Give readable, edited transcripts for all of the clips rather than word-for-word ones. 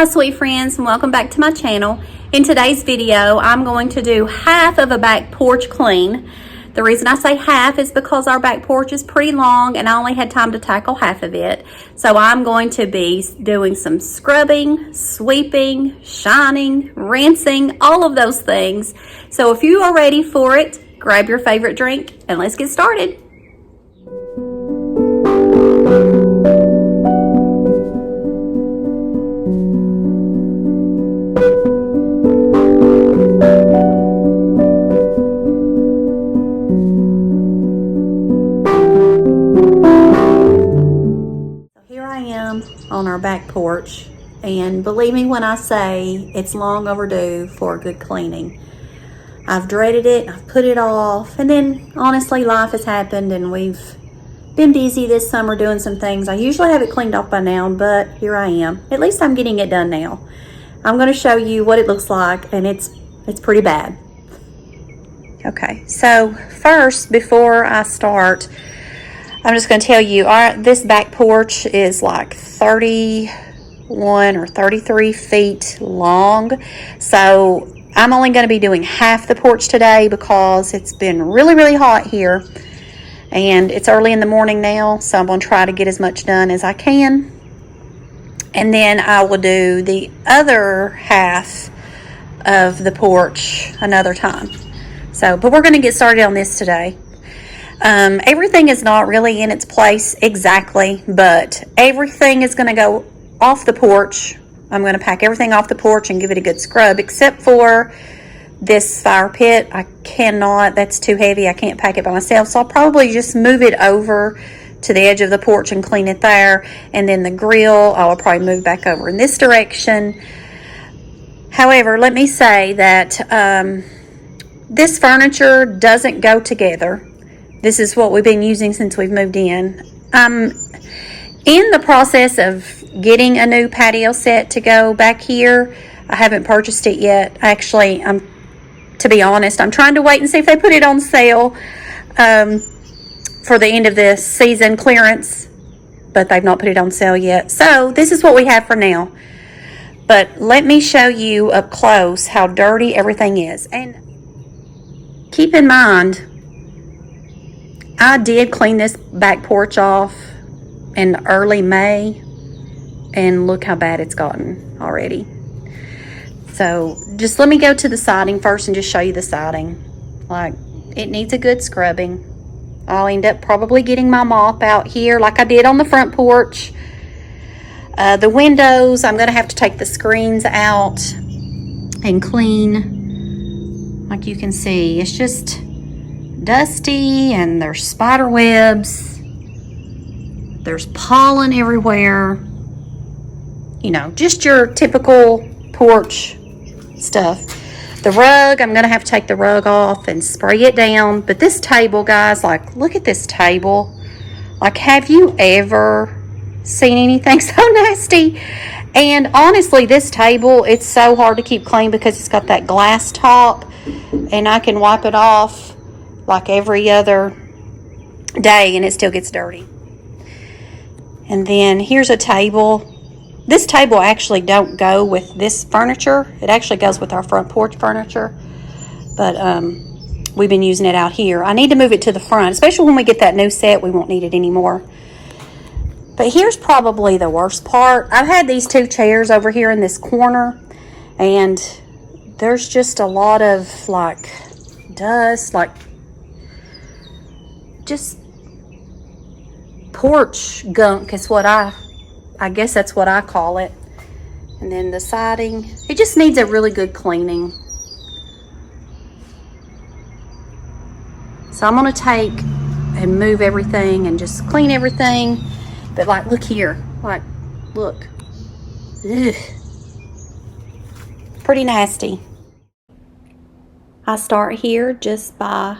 Hi sweet friends, and welcome back to my channel. In today's video, I'm going to do half of a back porch clean. The reason I say half is because our back porch is pretty long and I only had time to tackle half of it. So I'm going to be doing some scrubbing, sweeping, shining, rinsing, all of those things. So if you are ready for it, grab your favorite drink and let's get started. On our back porch, and believe me when I say it's long overdue for a good cleaning. I've dreaded it, I've put it off, and then honestly life has happened and we've been busy this summer doing some things. I usually have it cleaned off by now, but here I am. At least I'm getting it done now. I'm going to show you what it looks like, and it's pretty bad. Okay, so first, before I start, I'm just going to tell you, this back porch is like 31 or 33 feet long. So I'm only going to be doing half the porch today because it's been really hot here. And it's early in the morning now, so I'm going to try to get as much done as I can. And then I will do the other half of the porch another time. So, but we're going to get started on this today. Everything is not really in its place exactly, but everything is going to go off the porch. I'm going to pack everything off the porch and give it a good scrub, except for this fire pit. I cannot, that's too heavy. I can't pack it by myself, so I'll probably just move it over to the edge of the porch and clean it there. And then the grill, I'll probably move back over in this direction. However, let me say that this furniture doesn't go together. This is what we've been using since we've moved in. I'm in the process of getting a new patio set to go back here. I haven't purchased it yet. Actually, to be honest, I'm trying to wait and see if they put it on sale for the end of this season clearance, but they've not put it on sale yet. So this is what we have for now. But let me show you up close how dirty everything is. And keep in mind, I did clean this back porch off in early May, and look how bad it's gotten already. So just let me go to the siding first and just show you the siding. Like, it needs a good scrubbing. I'll end up probably getting my mop out here like I did on the front porch. The windows, I'm going to have to take the screens out and clean. Like you can see, it's just dusty, and there's spider webs, there's pollen everywhere, you know, just your typical porch stuff. The rug, I'm gonna have to take the rug off and spray it down. But this table, guys, like, look at this table. Like, have you ever seen anything so nasty? And honestly, this table, it's so hard to keep clean because it's got that glass top, and I can wipe it off like every other day and it still gets dirty. And then here's a table. This table actually don't go with this furniture. It actually goes with our front porch furniture, but we've been using it out here. I need to move it to the front, especially when we get that new set. We won't need it anymore. But here's probably the worst part. I've had these two chairs over here in this corner, and there's just a lot of like dust, like just porch gunk is what I guess that's what I call it. And then the siding, it just needs a really good cleaning. So I'm going to take and move everything and just clean everything. But like, look here, like, look. Ugh. Pretty nasty. I start here just by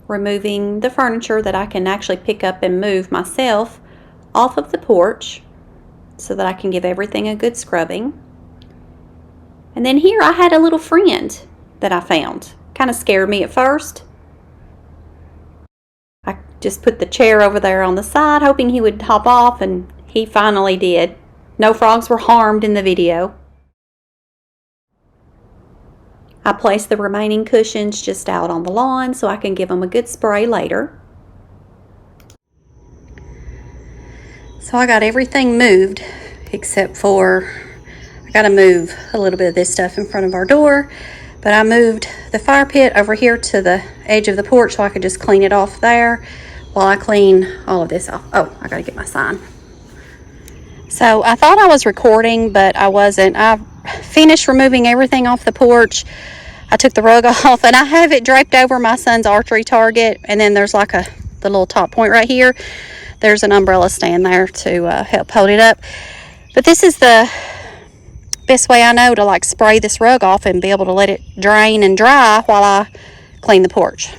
removing the furniture that I can actually pick up and move myself off of the porch so that I can give everything a good scrubbing. And then here I had a little friend that I found. Kind of scared me at first. I just put the chair over there on the side hoping he would hop off, and he finally did. No frogs were harmed in the video. I place the remaining cushions just out on the lawn so I can give them a good spray later. So I got everything moved except for I got to move a little bit of this stuff in front of our door, but I moved the fire pit over here to the edge of the porch so I could just clean it off there while I clean all of this off. Oh, I got to get my sign. So I thought I was recording, but I wasn't. I finished removing everything off the porch. I took the rug off and I have it draped over my son's archery target, and then there's like the little top point right here. There's an umbrella stand there to help hold it up. But this is the best way I know to like spray this rug off and be able to let it drain and dry while I clean the porch.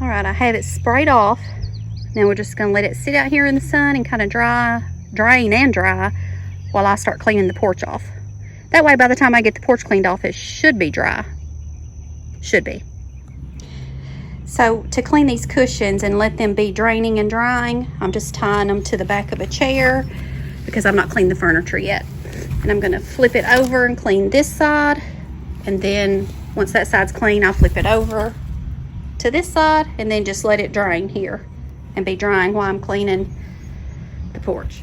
All right, I have it sprayed off. Now we're just gonna let it sit out here in the sun and kind of drain and dry while I start cleaning the porch off. That way by the time I get the porch cleaned off, it should be dry. Should be. So to clean these cushions and let them be draining and drying, I'm just tying them to the back of a chair because I've not cleaned the furniture yet. And I'm gonna flip it over and clean this side. And then once that side's clean, I'll flip it over to this side and then just let it drain here and be drying while I'm cleaning the porch.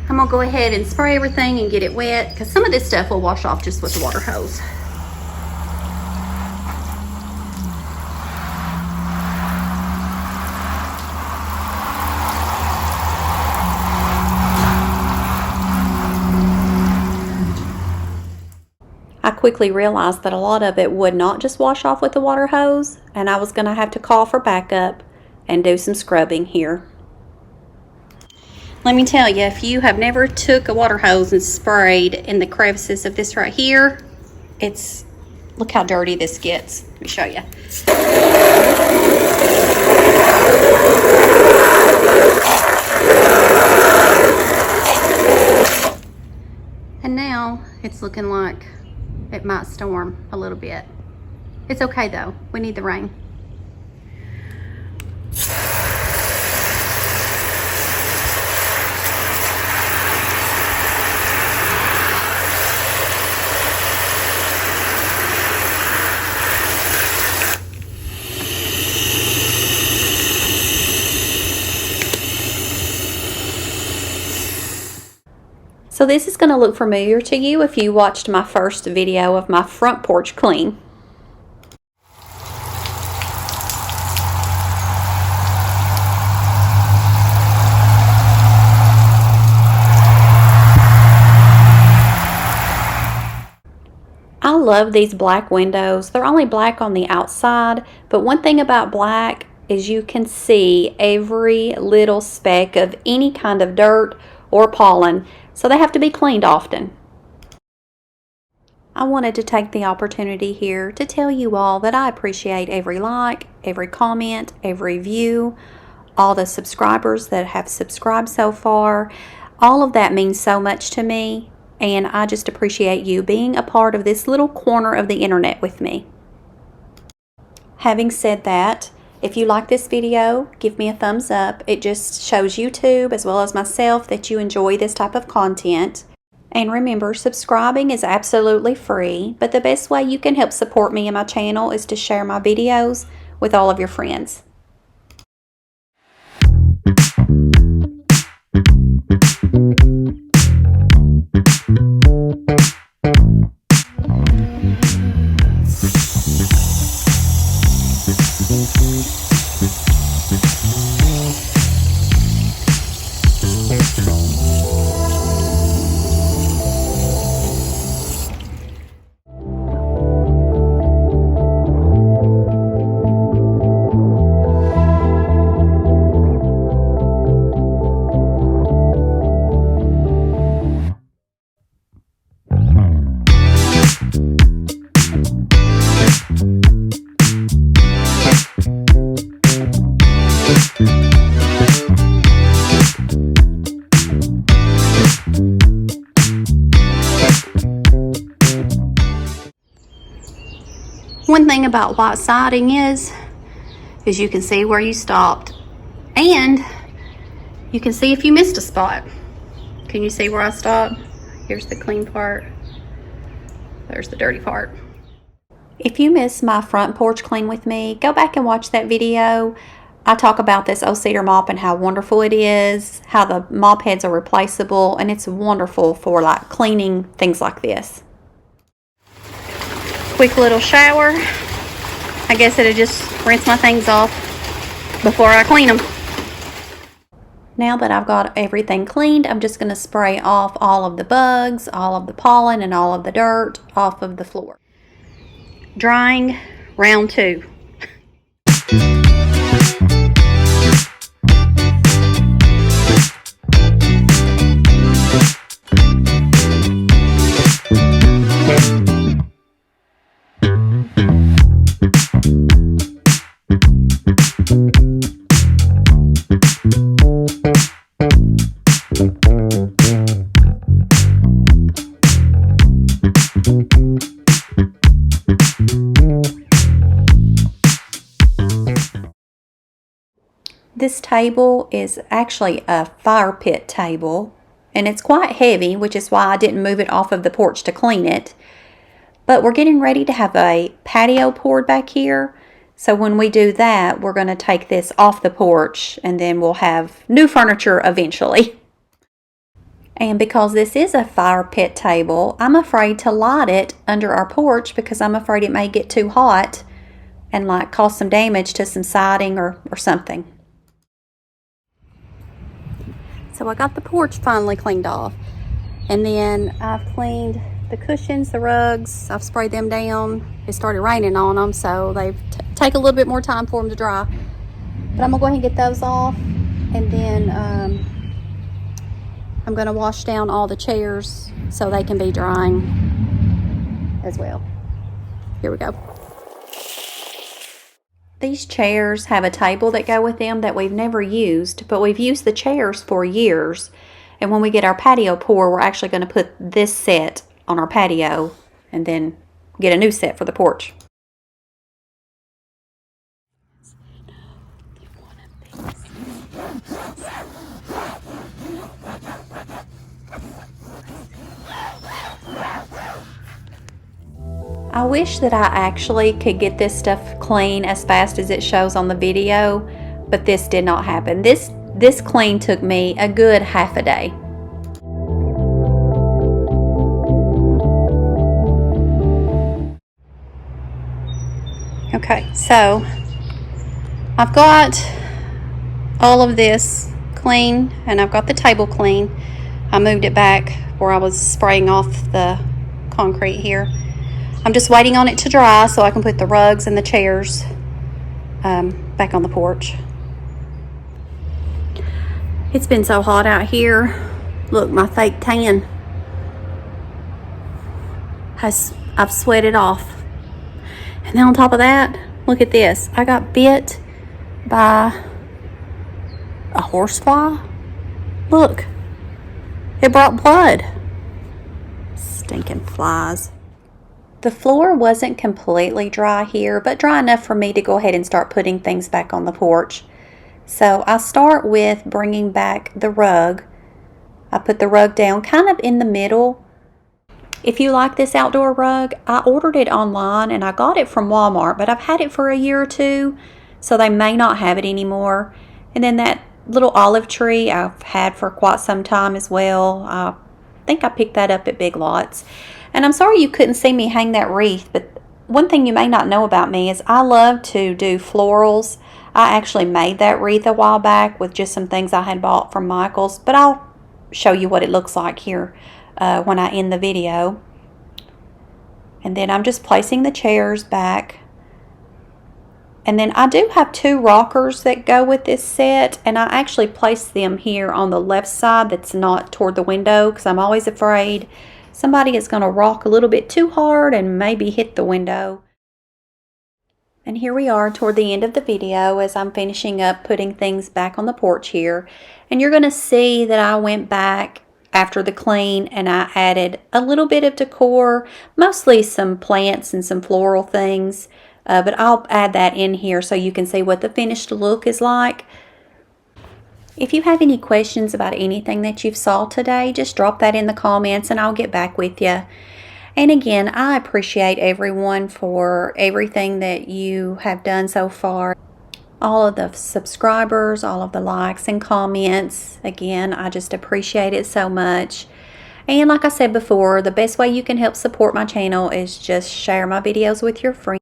I'm gonna go ahead and spray everything and get it wet because some of this stuff will wash off just with the water hose. I quickly realized that a lot of it would not just wash off with the water hose, and I was gonna have to call for backup and do some scrubbing here. Let me tell you, if you have never took a water hose and sprayed in the crevices of this right here, look how dirty this gets. Let me show you. And now it's looking like it might storm a little bit. It's okay though, we need the rain. So this is going to look familiar to you if you watched my first video of my front porch clean. I love these black windows. They're only black on the outside, but one thing about black is you can see every little speck of any kind of dirt or pollen, so they have to be cleaned often. I wanted to take the opportunity here to tell you all that I appreciate every like, every comment, every view, all the subscribers that have subscribed so far. All of that means so much to me, and I just appreciate you being a part of this little corner of the internet with me. Having said that, if you like this video, give me a thumbs up. It just shows YouTube as well as myself that you enjoy this type of content. And remember, subscribing is absolutely free, but the best way you can help support me and my channel is to share my videos with all of your friends. one thing about white siding is you can see where you stopped, and you can see if you missed a spot. Can you see where I stopped? Here's the clean part. There's the dirty part. If you missed my front porch clean with me, go back and watch that video. I talk about this old cedar mop and how wonderful it is, how the mop heads are replaceable, and it's wonderful for like cleaning things like this. Quick little shower. I guess it'll just rinse my things off before I clean them. Now that I've got everything cleaned, I'm just going to spray off all of the bugs, all of the pollen, and all of the dirt off of the floor. Drying, round 2. This table is actually a fire pit table, and it's quite heavy, which is why I didn't move it off of the porch to clean it. But we're getting ready to have a patio poured back here. So when we do that, we're going to take this off the porch, and then we'll have new furniture eventually. And because this is a fire pit table, I'm afraid to light it under our porch because I'm afraid it may get too hot and like cause some damage to some siding or something. So I got the porch finally cleaned off, and then I've cleaned the cushions, the rugs. I've sprayed them down. It started raining on them, so they take a little bit more time for them to dry. But I'm gonna go ahead and get those off, and then I'm gonna wash down all the chairs so they can be drying as well. Here we go. These chairs have a table that go with them that we've never used, but we've used the chairs for years. And when we get our patio pour, we're actually going to put this set on our patio and then get a new set for the porch. I wish that I actually could get this stuff clean as fast as it shows on the video, but this did not happen. This clean took me a good half a day. Okay, so I've got all of this clean, and I've got the table clean. I moved it back where I was spraying off the concrete here. I'm just waiting on it to dry so I can put the rugs and the chairs back on the porch. It's been so hot out here. Look, my fake tan I've sweated off. And then on top of that, look at this. I got bit by a horsefly. Look, it brought blood. Stinking flies. The floor wasn't completely dry here, but dry enough for me to go ahead and start putting things back on the porch. So I start with bringing back the rug. I put the rug down kind of in the middle. If you like this outdoor rug, I ordered it online and I got it from Walmart, but I've had it for a year or two, so they may not have it anymore. And then that little olive tree I've had for quite some time as well. I think I picked that up at Big Lots. And I'm sorry you couldn't see me hang that wreath, but one thing you may not know about me is I love to do florals. I actually made that wreath a while back with just some things I had bought from Michael's, but I'll show you what it looks like here when I end the video. And then I'm just placing the chairs back. And then I do have 2 rockers that go with this set, and I actually place them here on the left side that's not toward the window because I'm always afraid somebody is going to rock a little bit too hard and maybe hit the window. And here we are toward the end of the video as I'm finishing up putting things back on the porch here. And you're going to see that I went back after the clean and I added a little bit of decor, mostly some plants and some floral things. But I'll add that in here so you can see what the finished look is like. If you have any questions about anything that you've saw today, just drop that in the comments and I'll get back with you. And again, I appreciate everyone for everything that you have done so far. All of the subscribers, all of the likes and comments. Again, I just appreciate it so much. And like I said before, the best way you can help support my channel is just share my videos with your friends.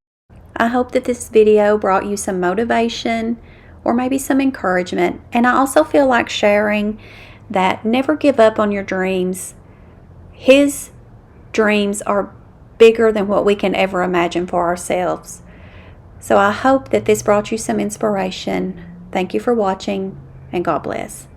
I hope that this video brought you some motivation or maybe some encouragement. And I also feel like sharing that never give up on your dreams. His dreams are bigger than what we can ever imagine for ourselves. So I hope that this brought you some inspiration. Thank you for watching, and God bless.